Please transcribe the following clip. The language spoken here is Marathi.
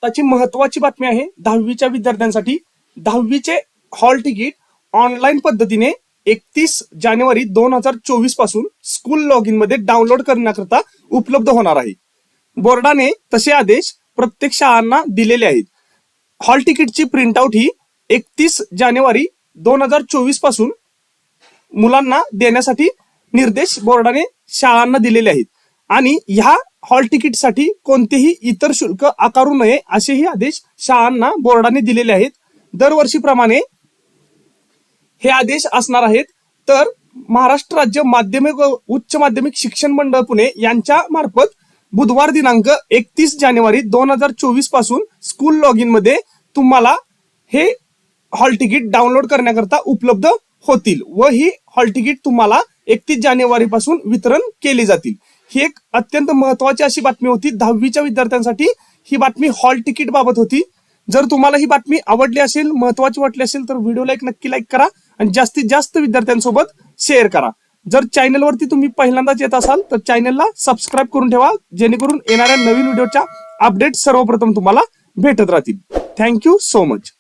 आत्ताची महत्वाची बातमी आहे 10वीच्या विद्यार्थ्यांसाठी। 10वीचे हॉल तिकीट ऑनलाईन पद्धतीने 31 जानेवारी 2024 पासून स्कूल लॉग इन मध्ये डाउनलोड करण्याकरता उपलब्ध होणार आहे। बोर्डाने तसे आदेश प्रत्येक शाळांना दिलेले आहेत। हॉल तिकीटची प्रिंटआउट ही 31 जानेवारी 2024 पासून मुलांना देण्यासाठी निर्देश बोर्डाने शाळांना दिलेले आहेत आणि ह्या हॉल तिकीटसाठी कोणतेही इतर शुल्क आकारू नये असेही आदेश शाळांना बोर्डाने दिलेले आहेत। दरवर्षीप्रमाणे हे आदेश असणार आहेत। तर महाराष्ट्र राज्य माध्यमिक व उच्च माध्यमिक शिक्षण मंडळ पुणे यांच्या मार्फत बुधवार दिनांक 31 जानेवारी 2024 पासून स्कूल लॉग इन मध्ये तुम्हाला हे हॉल तिकीट डाउनलोड करण्याकरता उपलब्ध होतील व ही हॉल तिकीट तुम्हाला 31 जानेवारी पासून वितरण केली जातील। ही एक अत्यंत महत्त्वाची अशी बातमी होती 10वीच्या विद्यार्थ्यांसाठी। ही बातमी हॉल तिकीट बाबत होती। जर तुम्हाला ही बातमी आवडली असेल, महत्त्वाची वाटली असेल तर व्हिडिओला एक नक्की लाईक करा आणि जास्तीत जास्त विद्यार्थ्यांसोबत शेअर करा। जर चॅनलवरती तुम्ही पहिल्यांदाच येत असाल तर चॅनलला सबस्क्राईब करून ठेवा, जेणेकरून येणाऱ्या नवीन व्हिडिओच्या अपडेट सर्वप्रथम तुम्हाला भेटत राहतील। Thank you so much.